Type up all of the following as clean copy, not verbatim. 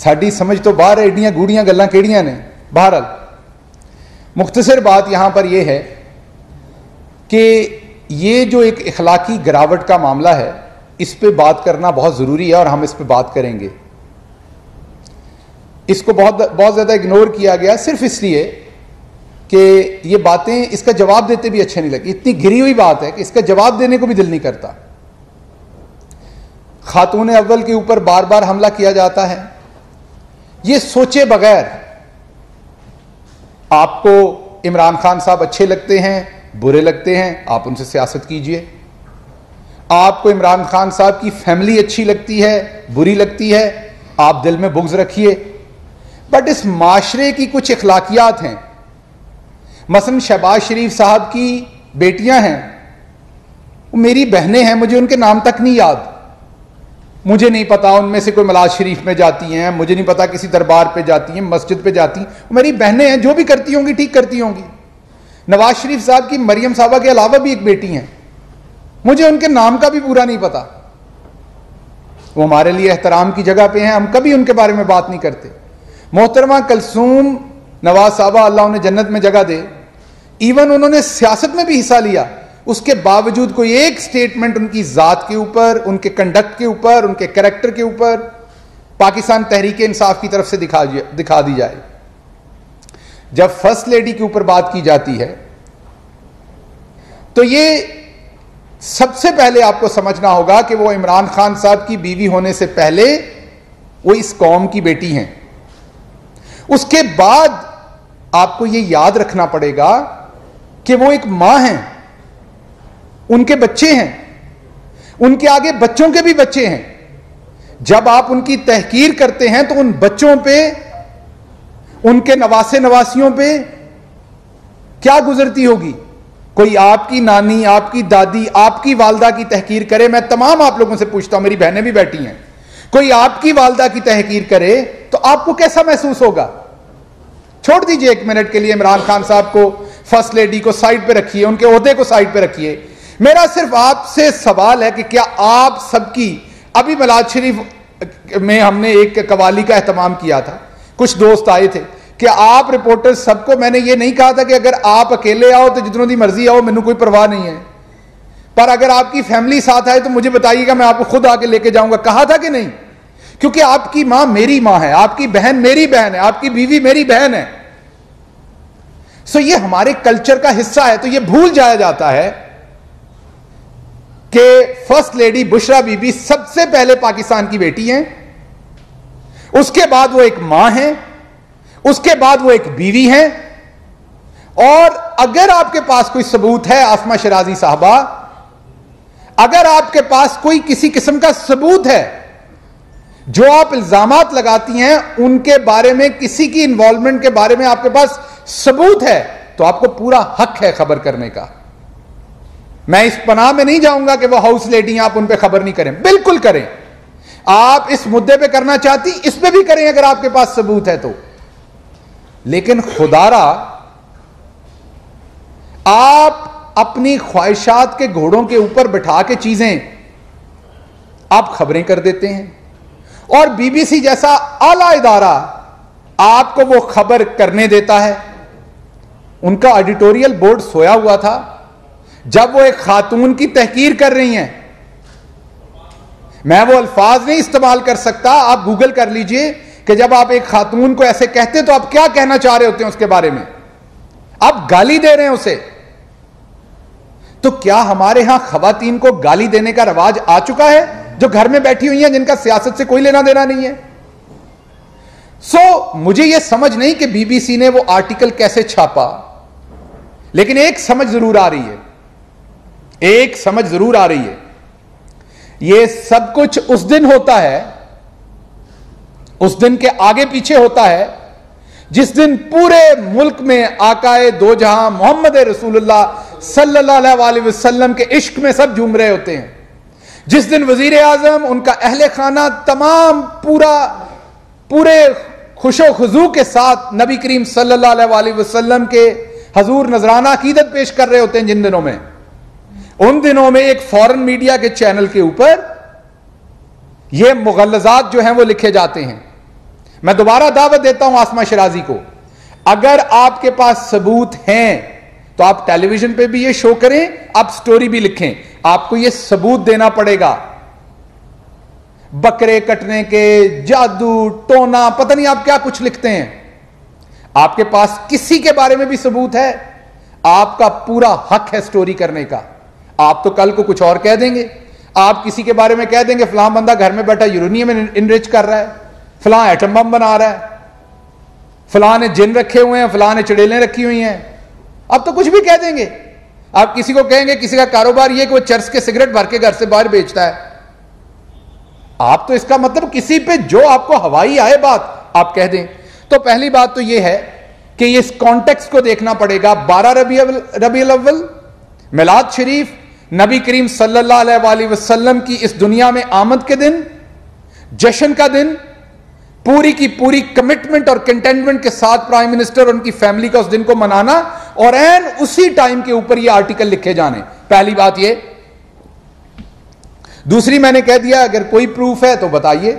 साड़ी समझ तो बाहर एडियां गूड़ियां गल्लां केड़ियां ने। बहरहाल मुख्तसर बात यहां पर यह है कि ये जो एक इखलाकी गिरावट का मामला है, इस पे बात करना बहुत जरूरी है और हम इस पे बात करेंगे। इसको बहुत ज्यादा इग्नोर किया गया सिर्फ इसलिए कि ये बातें, इसका जवाब देते भी अच्छे नहीं लगे। इतनी गिरी हुई बात है कि इसका जवाब देने को भी दिल नहीं करता। खातून अव्वल के ऊपर बार बार हमला किया जाता है, ये सोचे बगैर। आपको इमरान खान साहब अच्छे लगते हैं, बुरे लगते हैं, आप उनसे सियासत कीजिए। आपको इमरान खान साहब की फैमिली अच्छी लगती है, बुरी लगती है, आप दिल में बुग़्ज़ रखिए। बट इस माशरे की कुछ इखलाकियात हैं। मसलन शहबाज शरीफ साहब की बेटियां हैं, वो मेरी बहनें हैं, मुझे उनके नाम तक नहीं याद। मुझे नहीं पता उनमें से कोई मलाज शरीफ में जाती हैं, मुझे नहीं पता किसी दरबार पे जाती हैं, मस्जिद पे जाती हैं। मेरी बहनें हैं, जो भी करती होंगी ठीक करती होंगी। नवाज शरीफ साहब की मरियम साहबा के अलावा भी एक बेटी हैं, मुझे उनके नाम का भी पूरा नहीं पता। वो हमारे लिए एहतराम की जगह पे हैं, हम कभी उनके बारे में बात नहीं करते। मोहतरमा कलसूम नवाज साहबा, अल्लाह उन्हें जन्नत में जगह दे, इवन उन्होंने सियासत में भी हिस्सा लिया, उसके बावजूद कोई एक स्टेटमेंट उनकी जात के ऊपर, उनके कंडक्ट के ऊपर, उनके कैरेक्टर के ऊपर पाकिस्तान तहरीक इंसाफ की तरफ से दिखा दी जाए। जब फर्स्ट लेडी के ऊपर बात की जाती है तो ये सबसे पहले आपको समझना होगा कि वो इमरान खान साहब की बीवी होने से पहले वो इस कौम की बेटी हैं। उसके बाद आपको ये याद रखना पड़ेगा कि वो एक मां हैं, उनके बच्चे हैं, उनके आगे बच्चों के भी बच्चे हैं। जब आप उनकी तहकीर करते हैं तो उन बच्चों पे, उनके नवासे नवासियों पे क्या गुजरती होगी। कोई आपकी नानी, आपकी दादी, आपकी वालदा की तहकीर करे, मैं तमाम आप लोगों से पूछता हूं, मेरी बहनें भी बैठी हैं, कोई आपकी वालदा की तहकीर करे तो आपको कैसा महसूस होगा। छोड़ दीजिए एक मिनट के लिए इमरान खान साहब को, फर्स्ट लेडी को साइड पे रखिए, उनके ओहदे को साइड पे रखिए। मेरा सिर्फ आपसे सवाल है कि क्या आप सबकी, अभी मलाज शरीफ में हमने एक कवाली का एहतमाम किया था, कुछ दोस्त आए थे, कि आप रिपोर्टर्स सबको, मैंने ये नहीं कहा था कि अगर आप अकेले आओ तो जितनों दी मर्जी आओ, मैंने कोई परवाह नहीं है, पर अगर आपकी फैमिली साथ आए तो मुझे बताइएगा, मैं आपको खुद आके लेके जाऊंगा। कहा था कि नहीं? क्योंकि आपकी मां मेरी मां है, आपकी बहन मेरी बहन है, आपकी बीवी मेरी बहन है। सो ये हमारे कल्चर का हिस्सा है। तो ये भूल जाया जाता है कि फर्स्ट लेडी बुशरा बीबी सबसे पहले पाकिस्तान की बेटी हैं, उसके बाद वो एक मां है, उसके बाद वो एक बीवी हैं। और अगर आपके पास कोई सबूत है, आसमा शराजी साहबा, अगर आपके पास कोई किसी किस्म का सबूत है, जो आप इल्जामात लगाती हैं उनके बारे में, किसी की इन्वॉल्वमेंट के बारे में आपके पास सबूत है, तो आपको पूरा हक है खबर करने का। मैं इस पनाह में नहीं जाऊंगा कि वो हाउस लेडी आप उन पे खबर नहीं करें, बिल्कुल करें। आप इस मुद्दे पे करना चाहती, इस पे भी करें अगर आपके पास सबूत है तो। लेकिन खुदारा आप अपनी ख्वाहिशात के घोड़ों के ऊपर बिठा के चीजें आप खबरें कर देते हैं, और बीबीसी जैसा आला इदारा आपको वो खबर करने देता है। उनका एडिटोरियल बोर्ड सोया हुआ था जब वो एक खातून की तहकीर कर रही हैं। मैं वो अल्फाज नहीं इस्तेमाल कर सकता, आप गूगल कर लीजिए कि जब आप एक खातून को ऐसे कहते तो आप क्या कहना चाह रहे होते हैं उसके बारे में। आप गाली दे रहे हैं उसे। तो क्या हमारे यहां खवातीन को गाली देने का रवाज आ चुका है, जो घर में बैठी हुई हैं, जिनका सियासत से कोई लेना देना नहीं है? मुझे यह समझ नहीं कि बीबीसी ने वो आर्टिकल कैसे छापा, लेकिन एक समझ जरूर आ रही है, एक समझ जरूर आ रही है। यह सब कुछ उस दिन होता है, उस दिन के आगे पीछे होता है, जिस दिन पूरे मुल्क में आकाए दो जहां मोहम्मद रसूलुल्लाह सल्लल्लाहु अलैहि वसल्लम के इश्क में सब झूम रहे होते हैं, जिस दिन वजीर आजम, उनका अहले खाना तमाम पूरे खुशो खुजू के साथ नबी करीम सल्लल्लाहु अलैहि वसल्लम के हजूर नजराना अकीदत पेश कर रहे होते हैं, जिन दिनों में, उन दिनों में एक फॉरेन मीडिया के चैनल के ऊपर ये मुगल्लजात जो हैं वो लिखे जाते हैं। मैं दोबारा दावत देता हूं आसमा शिराजी को, अगर आपके पास सबूत हैं तो आप टेलीविजन पे भी ये शो करें, आप स्टोरी भी लिखें, आपको ये सबूत देना पड़ेगा। बकरे कटने के, जादू टोना, पता नहीं आप क्या कुछ लिखते हैं, आपके पास किसी के बारे में भी सबूत है, आपका पूरा हक है स्टोरी करने का। आप तो कल को कुछ और कह देंगे, आप किसी के बारे में कह देंगे फलां बंदा घर में बैठा यूरेनियम इनरिच कर रहा है, फलां एटम बम बना रहा है, फलां ने जिन रखे हुए हैं, फलां ने चुड़ैलें रखी हुई हैं। अब तो कुछ भी कह देंगे। आप किसी को कहेंगे किसी का कारोबार ये कि वो चर्च के सिगरेट भर के घर से बाहर बेचता है, आप तो इसका मतलब किसी पे जो आपको हवाई आए बात आप कह दें। तो पहली बात तो यह है कि इस कॉन्टेक्स्ट को देखना पड़ेगा। 12 रबीउल अव्वल मिलाद शरीफ, नबी करीम सल्लल्लाहु अलैहि वसल्लम की इस दुनिया में आमद के दिन, जश्न का दिन, पूरी की पूरी कमिटमेंट और कंटेनमेंट के साथ प्राइम मिनिस्टर और उनकी फैमिली का उस दिन को मनाना, और एन उसी टाइम के ऊपर ये आर्टिकल लिखे जाने। पहली बात ये। दूसरी, मैंने कह दिया अगर कोई प्रूफ है तो बताइए।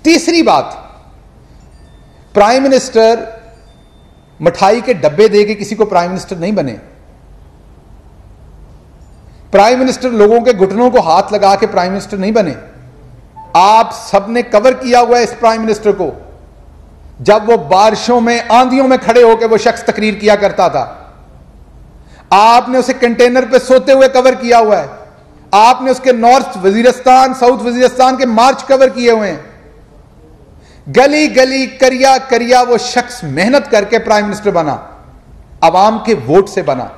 तीसरी बात, प्राइम मिनिस्टर मिठाई के डब्बे देके किसी को प्राइम मिनिस्टर नहीं बने। प्राइम मिनिस्टर लोगों के घुटनों को हाथ लगा के प्राइम मिनिस्टर नहीं बने। आप सबने कवर किया हुआ है इस प्राइम मिनिस्टर को, जब वो बारिशों में, आंधियों में खड़े होकर वो शख्स तकरीर किया करता था। आपने उसे कंटेनर पे सोते हुए कवर किया हुआ है, आपने उसके नॉर्थ वजीरिस्तान, साउथ वजीरिस्तान के मार्च कवर किए हुए हैं। गली गली, करिया करिया वो शख्स मेहनत करके प्राइम मिनिस्टर बना, अवाम के वोट से बना।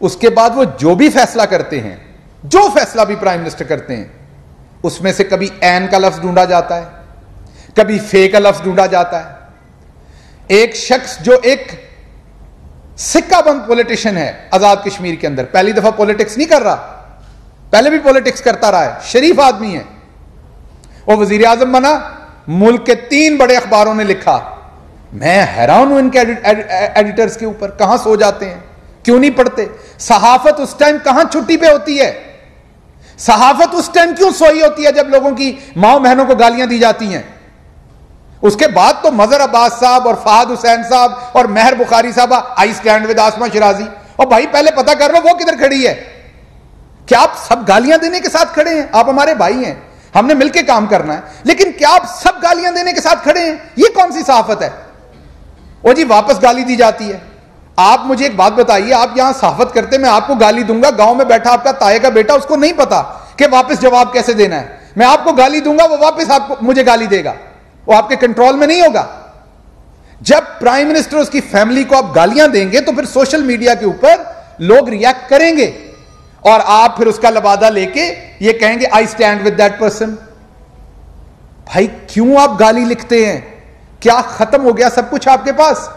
उसके बाद वो जो भी फैसला करते हैं, जो फैसला भी प्राइम मिनिस्टर करते हैं, उसमें से कभी एन का लफ्ज ढूंढा जाता है, कभी फे का लफ्ज ढूंढा जाता है। एक शख्स जो एक सिक्काबंद पॉलिटिशियन है आजाद कश्मीर के अंदर, पहली दफा पॉलिटिक्स नहीं कर रहा, पहले भी पॉलिटिक्स करता रहा है, शरीफ आदमी है, वो वजीर आजम बना। मुल्क के 3 बड़े अखबारों ने लिखा, मैं हैरान हूं इनके एडिटर्स के ऊपर, कहां सो जाते हैं, क्यों नहीं पढ़ते। सहाफत उस टाइम कहां छुट्टी पे होती है, सहाफत उस टाइम क्यों सोई होती है जब लोगों की माओ बहनों को गालियां दी जाती हैं। उसके बाद तो मजहर अब्बास साहब और फहद हुसैन साहब और मेहर बुखारी साहब, आई स्टैंड विद आसमा शिराजी। और भाई पहले पता कर लो वो किधर खड़ी है। क्या आप सब गालियां देने के साथ खड़े हैं? आप हमारे भाई हैं, हमने मिलकर काम करना है, लेकिन क्या आप सब गालियां देने के साथ खड़े हैं? ये कौन सी सहाफत है? ओ जी वापस गाली दी जाती है। आप मुझे एक बात बताइए, आप यहां सहाफत करते, मैं आपको गाली दूंगा, गांव में बैठा आपका ताए का बेटा, उसको नहीं पता कि वापस जवाब कैसे देना है। मैं आपको गाली दूंगा, वो वापस आपको मुझे गाली देगा, वो आपके कंट्रोल में नहीं होगा। जब प्राइम मिनिस्टर उसकी फैमिली को आप गालियां देंगे तो फिर सोशल मीडिया के ऊपर लोग रिएक्ट करेंगे और आप फिर उसका लबादा लेके ये कहेंगे I stand with that person. भाई क्यों आप गाली लिखते हैं? क्या खत्म हो गया सब कुछ आपके पास?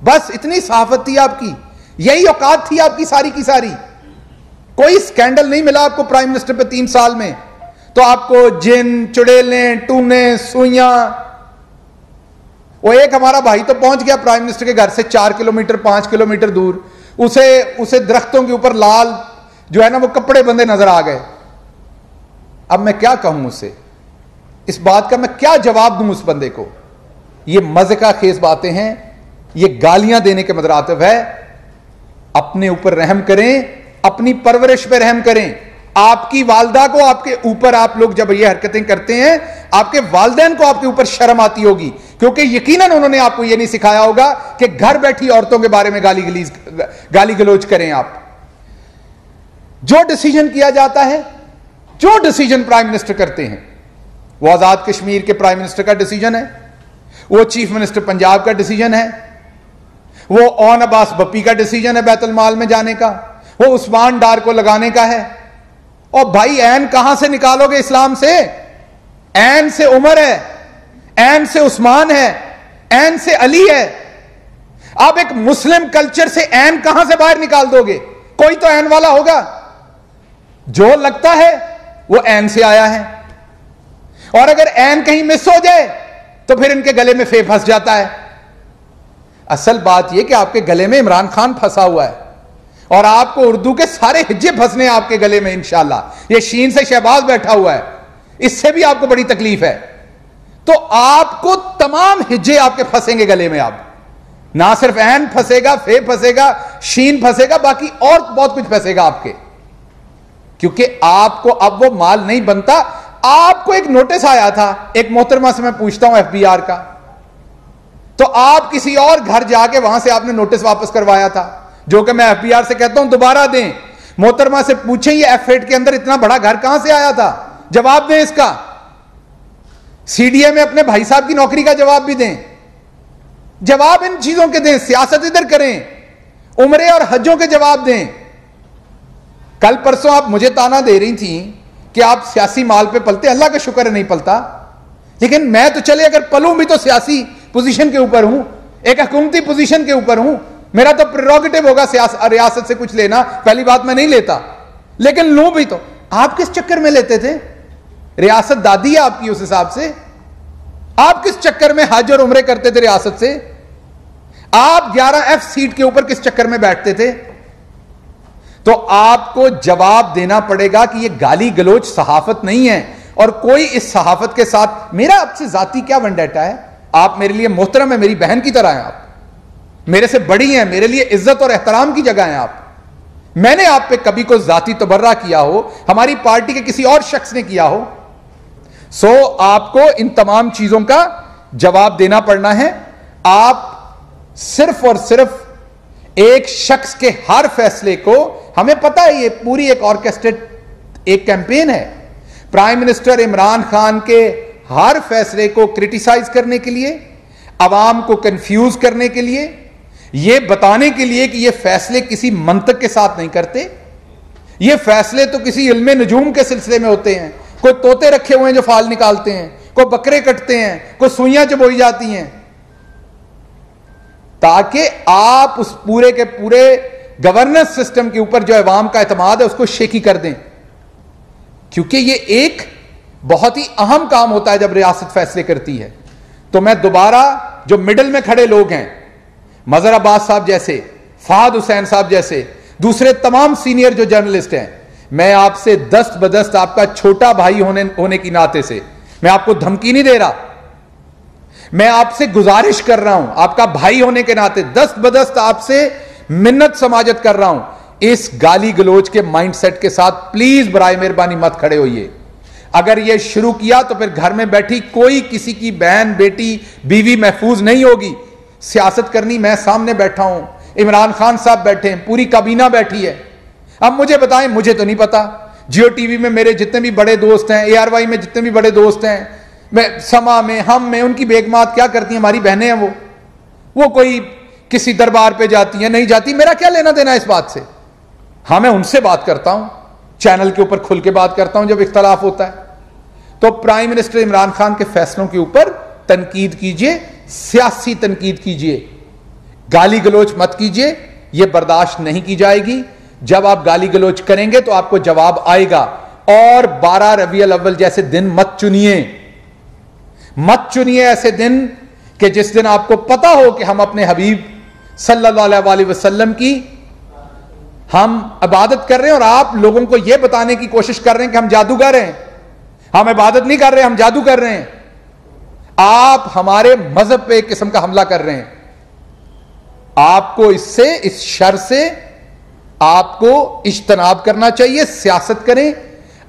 बस इतनी सहाफत थी आपकी, यही औकात थी आपकी सारी की सारी। कोई स्कैंडल नहीं मिला आपको प्राइम मिनिस्टर पे 3 साल में, तो आपको जिन, चुड़ैलें, टूने, सुइयां। वो एक हमारा भाई तो पहुंच गया प्राइम मिनिस्टर के घर से 4 किलोमीटर 5 किलोमीटर दूर, उसे दरख्तों के ऊपर लाल जो है ना वो कपड़े बंधे नजर आ गए। अब मैं क्या कहूं उससे, इस बात का मैं क्या जवाब दूं उस बंदे को? ये मज़े खेज बातें हैं, ये गालियां देने के मदरातिब है। अपने ऊपर रहम करें, अपनी परवरिश पे रहम करें। आपकी वालदा को आपके ऊपर, आप लोग जब ये हरकतें करते हैं, आपके वालिदैन को आपके ऊपर शर्म आती होगी, क्योंकि यकीनन उन्होंने आपको यह नहीं सिखाया होगा कि घर बैठी औरतों के बारे में गाली गलोच करें आप। जो डिसीजन किया जाता है, जो डिसीजन प्राइम मिनिस्टर करते हैं, वो आजाद कश्मीर के प्राइम मिनिस्टर का डिसीजन है, वो चीफ मिनिस्टर पंजाब का डिसीजन है, वो ओन अब्बास बप्पी का डिसीजन है बैतुल माल में जाने का, वो उस्मान डार को लगाने का है। और भाई ऐन कहां से निकालोगे इस्लाम से? ऐन से उमर है, ऐन से उस्मान है, ऐन से अली है। आप एक मुस्लिम कल्चर से ऐन कहां से बाहर निकाल दोगे? कोई तो ऐन वाला होगा। जो लगता है वो ऐन से आया है, और अगर ऐन कहीं मिस हो जाए तो फिर इनके गले में फे फंस जाता है। असल बात यह कि आपके गले में इमरान खान फंसा हुआ है और आपको उर्दू के सारे हिज्जे फंसने आपके गले में इंशाल्लाह। ये शीन से शहबाज बैठा हुआ है, इससे भी आपको बड़ी तकलीफ है। तो आपको तमाम हिज्जे आपके फंसेंगे गले में। आप ना सिर्फ ऐन फंसेगा, फे फंसेगा, शीन फंसेगा, बाकी और बहुत कुछ फंसेगा आपके, क्योंकि आपको अब वो माल नहीं बनता। आपको एक नोटिस आया था, एक मोहतरमा से मैं पूछता हूं एफबीआर का, तो आप किसी और घर जाके वहां से आपने नोटिस वापस करवाया था, जो कि मैं एफबीआर से कहता हूं दोबारा दें। मोहतरमा से पूछें ये F8 के अंदर इतना बड़ा घर कहां से आया था, जवाब दें इसका। सीडीए में अपने भाई साहब की नौकरी का जवाब भी दें, जवाब इन चीजों के दें। सियासत इधर करें, उम्रे और हजों के जवाब दें। कल परसों आप मुझे ताना दे रही थी कि आप सियासी माल पे पलते, अल्लाह का शुक्र है नहीं पलता, लेकिन मैं तो चले अगर पलूं भी तो सियासी पोजीशन के ऊपर हूं, एक हुकूमती पोजीशन के ऊपर हूं, मेरा तो प्रेरोगेटिव होगा रियासत से कुछ लेना। पहली बात मैं नहीं लेता, लेकिन लूं भी तो। आप किस चक्कर में लेते थे? रियासत दादी है आपकी, उस हिसाब से आप किस चक्कर में हज और उम्रे करते थे रियासत से? आप 11F सीट के ऊपर किस चक्कर में बैठते थे? तो आपको जवाब देना पड़ेगा कि यह गाली गलोच सहाफत नहीं है, और कोई इस सहाफत के साथ, मेरा आपसे जाती क्या वेंडेटा है? आप मेरे लिए मोहतरम है, मेरी बहन की तरह हैं, आप मेरे से बड़ी हैं, मेरे लिए इज्जत और एहतराम की जगह हैं आप। मैंने आप पे कभी कोई जाती तबर्रा किया हो, हमारी पार्टी के किसी और शख्स ने किया हो, सो आपको इन तमाम चीजों का जवाब देना पड़ना है। आप सिर्फ और सिर्फ एक शख्स के हर फैसले को, हमें पता है ये पूरी एक ऑर्केस्ट्रेट एक कैंपेन है, प्राइम मिनिस्टर इमरान खान के हर फैसले को क्रिटिसाइज करने के लिए, अवाम को कंफ्यूज करने के लिए, यह बताने के लिए कि यह फैसले किसी मंतक के साथ नहीं करते, यह फैसले तो किसी इल्मे नजूम के सिलसिले में होते हैं। कोई तोते रखे हुए हैं जो फाल निकालते हैं, कोई बकरे कटते हैं, कोई सुइयां चबोई जाती हैं, ताकि आप उस पूरे के पूरे गवर्नेंस सिस्टम के ऊपर जो अवाम का एतमाद है उसको शेकी कर दें। क्योंकि यह एक बहुत ही अहम काम होता है जब रियासत फैसले करती है। तो मैं दोबारा, जो मिडल में खड़े लोग हैं, मजहर अब्बास साहब जैसे, फहद हुसैन साहब जैसे, दूसरे तमाम सीनियर जो जर्नलिस्ट हैं, मैं आपसे दस्त बदस्त आपका छोटा भाई होने की नाते से, मैं आपको धमकी नहीं दे रहा, मैं आपसे गुजारिश कर रहा हूं, आपका भाई होने के नाते दस्त बदस्त आपसे मिन्नत समाजत कर रहा हूं, इस गाली गलोच के माइंडसेट के साथ प्लीज बराए मेहरबानी मत खड़े होइए। अगर यह शुरू किया तो फिर घर में बैठी कोई किसी की बहन, बेटी, बीवी महफूज नहीं होगी। सियासत करनी, मैं सामने बैठा हूं, इमरान खान साहब बैठे हैं, पूरी काबीना बैठी है। अब मुझे बताएं, मुझे तो नहीं पता, जियो टीवी में मेरे जितने भी बड़े दोस्त हैं, ARY में जितने भी बड़े दोस्त हैं, मैं समा में, हम में, उनकी बेगमात क्या करती हैं, हमारी बहनें हैं, वो कोई किसी दरबार पे जाती हैं, नहीं जाती, मेरा क्या लेना देना इस बात से? हाँ, मैं उनसे बात करता हूं, चैनल के ऊपर खुल के बात करता हूं जब इख्तलाफ होता है। तो प्राइम मिनिस्टर इमरान खान के फैसलों के ऊपर तनकीद कीजिए, सियासी तनकीद कीजिए, गाली गलोच मत कीजिए, यह बर्दाश्त नहीं की जाएगी। जब आप गाली गलोच करेंगे तो आपको जवाब आएगा। और 12 रबीउल अव्वल जैसे दिन मत चुनिए, मत चुनिए ऐसे दिन कि जिस दिन आपको पता हो कि हम अपने हबीब सल्लल्लाहु अलैहि वसल्लम की हम इबादत कर रहे हैं, और आप लोगों को यह बताने की कोशिश कर रहे हैं कि हम जादूगर हैं, हम इबादत नहीं कर रहे, हम जादू कर रहे हैं। आप हमारे मजहब पे एक किस्म का हमला कर रहे हैं। आपको इससे, इस शर से आपको इज्तनाब करना चाहिए। सियासत करें।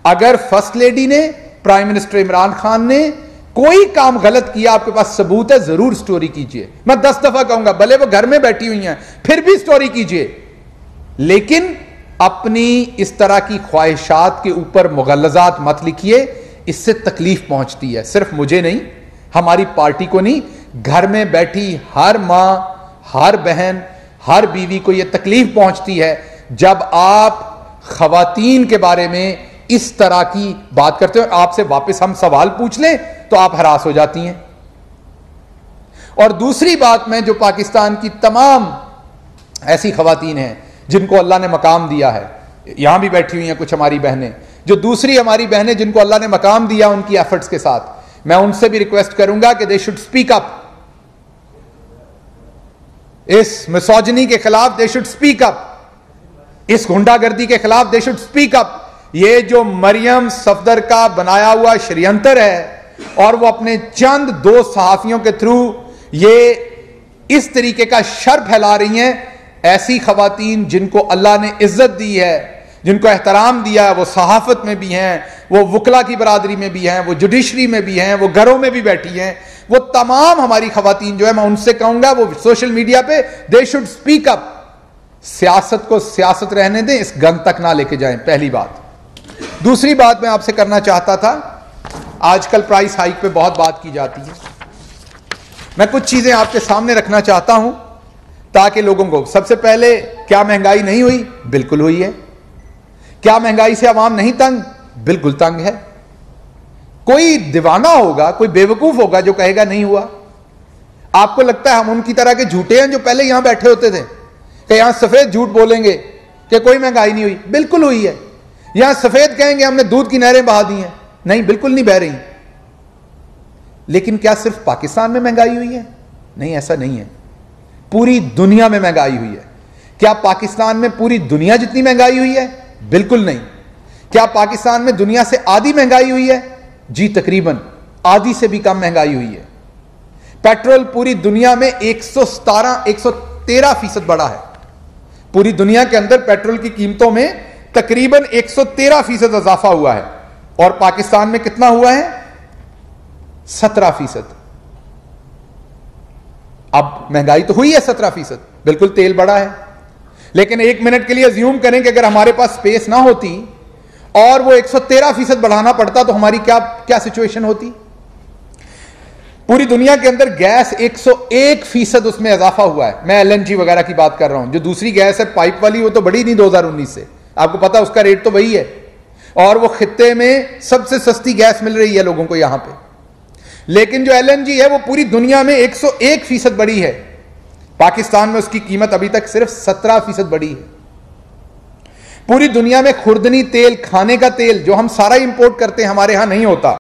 अगर फर्स्ट लेडी ने, प्राइम मिनिस्टर इमरान खान ने कोई काम गलत किया, आपके पास सबूत है, जरूर स्टोरी कीजिए। मैं 10 दफा कहूंगा, भले वो घर में बैठी हुई हैं, फिर भी स्टोरी कीजिए, लेकिन अपनी इस तरह की ख्वाहिशात के ऊपर मुगल्लजात मत लिखिए। इससे तकलीफ पहुंचती है, सिर्फ मुझे नहीं, हमारी पार्टी को नहीं, घर में बैठी हर मां, हर बहन, हर बीवी को यह तकलीफ पहुंचती है जब आप खवातीन के बारे में इस तरह की बात करते हो। आपसे वापस हम सवाल पूछ लें तो आप हरास हो जाती हैं। और दूसरी बात, मैं जो पाकिस्तान की तमाम ऐसी खवातीन हैं जिनको अल्लाह ने मकाम दिया है, यहां भी बैठी हुई हैं कुछ हमारी बहनें, जो दूसरी हमारी बहनें जिनको अल्लाह ने मकाम दिया उनकी एफर्ट्स के साथ, मैं उनसे भी रिक्वेस्ट करूंगा कि दे शुड स्पीक अप। इस मिसोजिनी के खिलाफ दे शुड स्पीक अप, इस गुंडागर्दी के खिलाफ दे शुड स्पीक अप। ये जो मरियम सफदर का बनाया हुआ षड्यंत्र है, और वो अपने चंद दो सहाफियों के थ्रू ये इस तरीके का शर फैला रही हैं। ऐसी खवातीन जिनको अल्लाह ने इज्जत दी है, जिनको एहतराम दिया है, वो सहाफत में भी हैं, वो वकला की बरादरी में भी हैं, वो जुडिशरी में भी हैं, वो घरों में भी बैठी हैं, वो तमाम हमारी खवातीन जो है, मैं उनसे कहूंगा वो सोशल मीडिया पे दे शुड स्पीक अप। सियासत को सियासत रहने दें, इस गंद तक ना लेके जाएं, पहली बात। दूसरी बात मैं आपसे करना चाहता था, आजकल प्राइस हाइक पे बहुत बात की जाती है। मैं कुछ चीजें आपके सामने रखना चाहता हूं ताकि लोगों को, सबसे पहले, क्या महंगाई नहीं हुई? बिल्कुल हुई है। क्या महंगाई से आवाम नहीं तंग? बिल्कुल तंग है। कोई दीवाना होगा, कोई बेवकूफ होगा जो कहेगा नहीं हुआ। आपको लगता है हम उनकी तरह के झूठे हैं जो पहले यहां बैठे होते थे कि यहां सफेद झूठ बोलेंगे कि कोई महंगाई नहीं हुई? बिल्कुल हुई है। यहां सफेद कहेंगे हमने दूध की नहरें बहा दी हैं? नहीं, बिल्कुल नहीं बह रही। लेकिन क्या सिर्फ पाकिस्तान में महंगाई हुई है? नहीं, ऐसा नहीं है। पूरी दुनिया में महंगाई हुई है। क्या पाकिस्तान में पूरी दुनिया जितनी महंगाई हुई है? बिल्कुल नहीं। क्या पाकिस्तान में दुनिया से आधी महंगाई हुई है? जी, तकरीबन आधी से भी कम महंगाई हुई है। पेट्रोल पूरी दुनिया में 113% बढ़ा है। पूरी दुनिया के अंदर पेट्रोल की कीमतों में तकरीबन 113% इजाफा हुआ है। और पाकिस्तान में कितना हुआ है? 17%। अब महंगाई तो हुई है 17%, बिल्कुल तेल बढ़ा है। लेकिन एक मिनट के लिए अज्यूम करें कि अगर हमारे पास स्पेस ना होती और वो 113% बढ़ाना पड़ता तो हमारी क्या सिचुएशन होती? पूरी दुनिया के अंदर गैस 101% उसमें इजाफा हुआ है। मैं LNG वगैरह की बात कर रहा हूं। जो दूसरी गैस है पाइप वाली, वो तो बढ़ी नहीं 2019 से, आपको पता उसका रेट तो वही है। और वो खित्ते में सबसे सस्ती गैस मिल रही है लोगों को यहां पे। लेकिन जो LNG है वो पूरी दुनिया में 101% बढ़ी है। पाकिस्तान में उसकी कीमत अभी तक सिर्फ 17% बढ़ी है। पूरी दुनिया में खुर्दनी तेल, खाने का तेल जो हम सारा इंपोर्ट करते हैं, हमारे यहां नहीं होता।